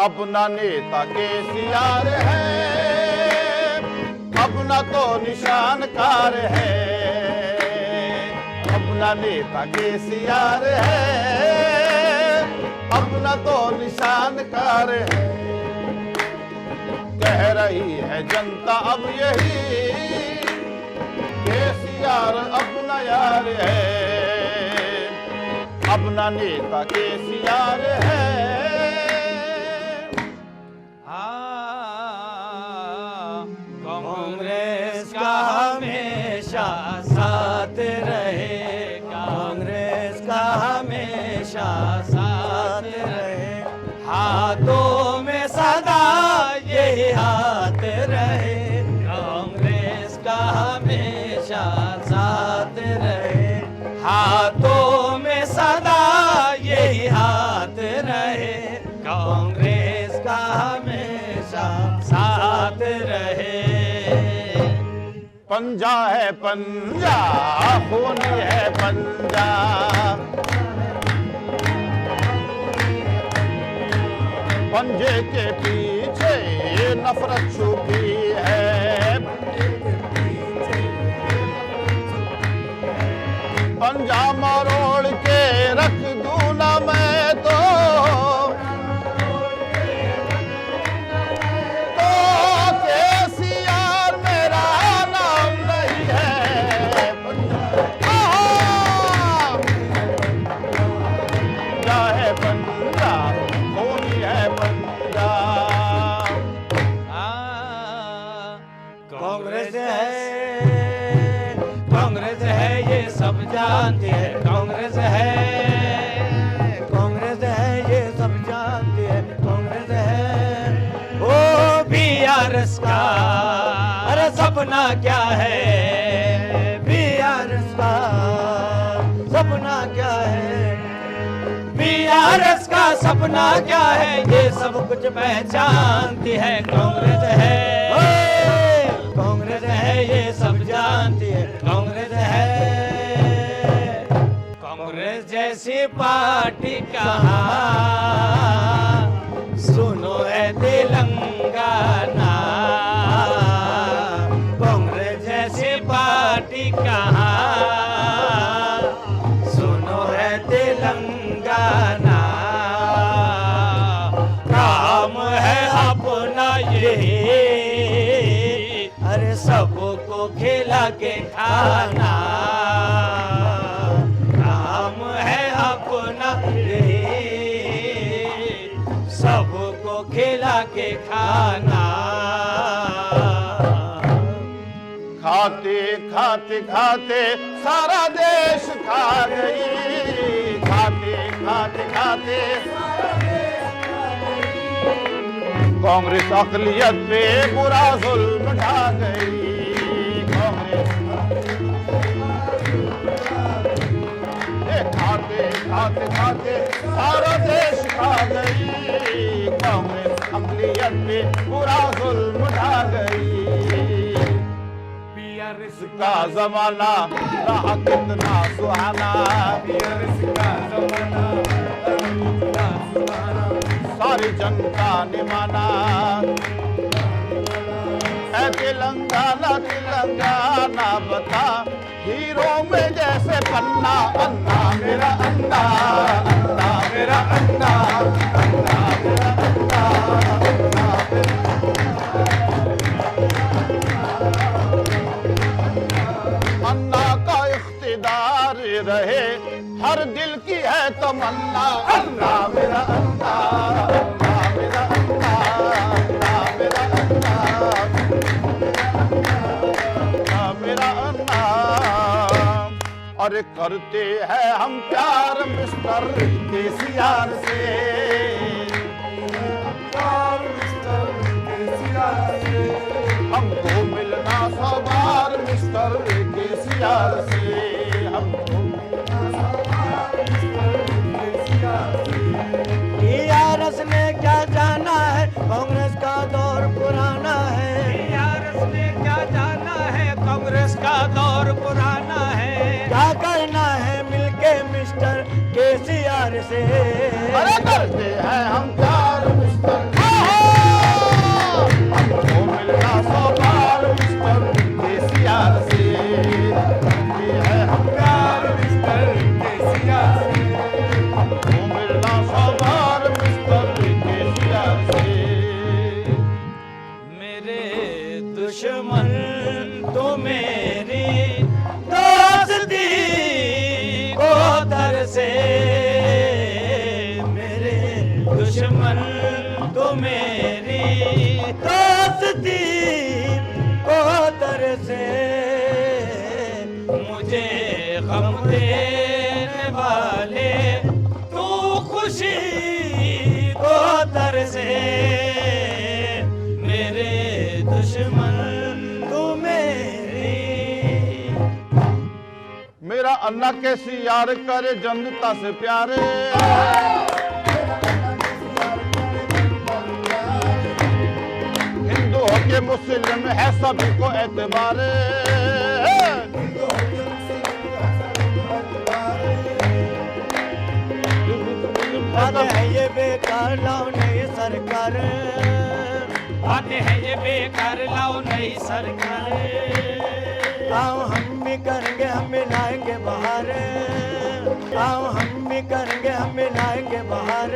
अपना नेता केसीआर है, अपना तो निशानकार है। अपना नेता केसीआर है, अपना तो निशानकार है। कह रही है जनता अब यही, केसीआर अपना यार है। अपना नेता केसीआर है। कांग्रेस का हमेशा साथ रहे, कांग्रेस का हमेशा साथ रहे। हाथों में सदा यही हाथ रहे, कांग्रेस का हमेशा साथ रहे। हाथों में सदा यही हाथ रहे, कांग्रेस का हमेशा साथ रहे। पंजा है पंजा, खून है पंजा। पंजे के पीछे नफरत छुपी है। पंजा मरोड़ के रख दूं ना मैं तो केसीआर मेरा नाम नहीं है। पंजा है पंजा, खूनी है पंजा। कांग्रेस है, कांग्रेस है ये सब जानते हैं। कांग्रेस है, कांग्रेस है ये सब जानते हैं। कांग्रेस है ओ बीआरएस का, अरे सपना क्या है बीआरएस का, सपना क्या है बीआरएस का, सपना क्या है ये सब कुछ पहचानती है। कांग्रेस है, कांग्रेस है ये सब जानती है। कांग्रेस है, कांग्रेस जैसी पार्टी कहाँ, सुनो है तेलंगाना। कांग्रेस जैसी पार्टी कहाँ, सुनो है तेलंगाना। काम है अपना यही, अरे सबको खिला के खाना। काम है अपना यही, सबको खिला के खाना। खाते खाते खाते सारा देश खा गई। खाते खाते खाते कांग्रेस अकलियत पे बुरा जुल्म ढा गई। कांग्रेस खाते खाते खाते सारा देश खा गई। कांग्रेस अकलियत पे बुरा जुल्म ढा गई। बीआरएस का जमाना रहा कितना सुहाना, बीआरएस का जमाना कितना सुहाना। सारी जनता ने माना है तेलंगाना, तेलंगाना बता हीरो में जैसे पन्ना। अन्ना मेरा अन्ना, अन्ना मेरा अन्ना, अन्ना मेरा अन्ना, अन्ना अन्ना का इख्तिदार रहे, हर दिल की है तमन्ना। अन्ना मेरा अन्ना, अन्ना मेरा अन्ना, अन्ना मेरा अन्ना, अन्ना मेरा अन्ना। और करते हैं हम प्यार मिस्टर केसीआर से, प्यार मिस्टर केसीआर से। हमको मिलना 100 बार मिस्टर केसीआर से। हमको बीआरएस ने क्या जाना है, कांग्रेस का दौर पुराना है। बीआरएस ने क्या जाना है, कांग्रेस का दौर पुराना है। क्या करना है मिलके मिस्टर से। अरे करते हैं हम प्यार मिस्टर, हमको मिलना 100 बार मिस्टर केसीआर से। करते हैं हम प्यार मिस्टर केसीआर से, हमको मिलना 100 बार मिस्टर केसीआर से। मेरे दुश्मन तो मेरी दोस्ती को तरसे, मेरे दुश्मन तो मेरी दोस्ती को तरसे, मुझे गम देने वाले तू खुशी को तरसे, मेरे दुश्मन तू मेरी। मेरा अल्लाह कैसी यार करे जनता से प्यारे, हिंदू हो के मुस्लिम है सभी को एतबार। बातें हैं ये बेकार, लाओ नई सरकार, बातें हैं ये बेकार, लाओ नई सरकार, आओ हम भी करेंगे, हम मिलाएंगे बाहर, आओ हम भी करेंगे, हम मिलाएंगे बाहर।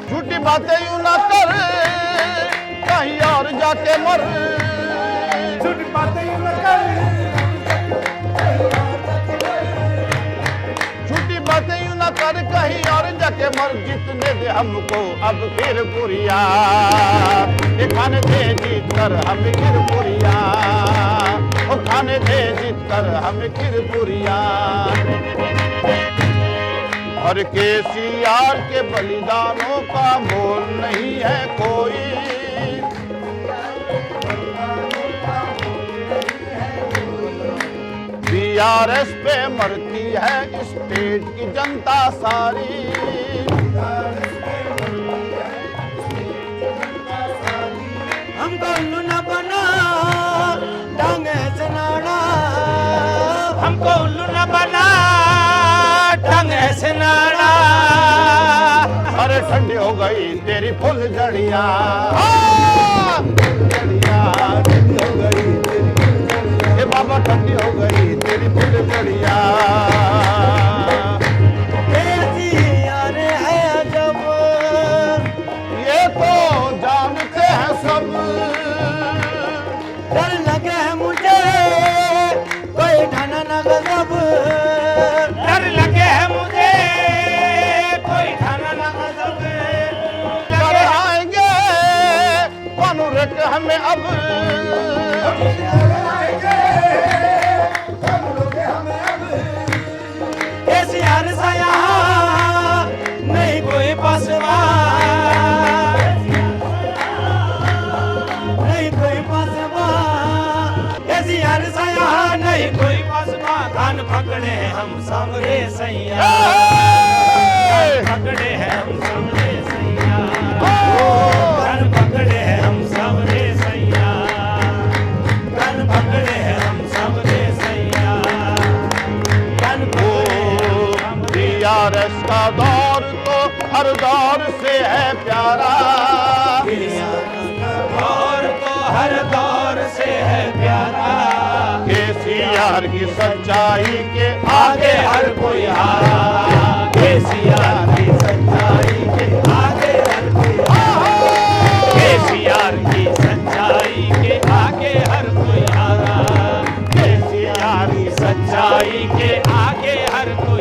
झूठी बातें यूं ना कर कहीं और जाके मर, झूठी बातें यूं ना कर, झूठी बातें यूं ना कर कहीं और जाके मर। जितने दे हमको अब फिर पुरिया, ये खाने दे जीत कर हमें फिर पुरिया, ओ खाने दे जीत कर हमें फिर पुरिया। और केसीआर के बलिदानों का मोल नहीं है कोई, बीआरएस पे मरती है स्टेट की जनता सारी। हमको उल्लू न बना टांगे से नाड़ा, हमको उल्लू न बना टांगे से नाड़ा। अरे ठंडी हो गई तेरी फुल जड़िया, जड़िया ठंडी हो गई तेरी फुल जड़िया, ए बाबा ठंडी हो गई तेरी फुल जड़िया। केसीआर है अजब, ये तो जानते हैं सब, डर लगे है मुझे कोई ठाना न गजब, डर लगे है मुझे कोई ठाना न गजब। कर आएंगे कानून हमें अब, केसीआर सा यहाँ नहीं कोई पासवान, नहीं कोई पासवान, केसीआर सा यहाँ नहीं कोई पासवान। कान पकड़े हैं हम सामने सैया, कान पकड़े हैं हम सामने सैया, कान पकड़े हैं हम सामने सैया, कान पकड़े हैं हम सामने सैया, कान पकड़े हम। बीआरएस का दौर तो हर दौर से है प्यारा, और तो हर दौर से है प्यारा, केसीआर की सच्चाई के आगे हर कोई हारा, केसीआर की सच्चाई के आगे हर कोई हारा, केसीआर की सच्चाई के आगे हर कोई हारा, केसीआर की सच्चाई के आगे हर कोई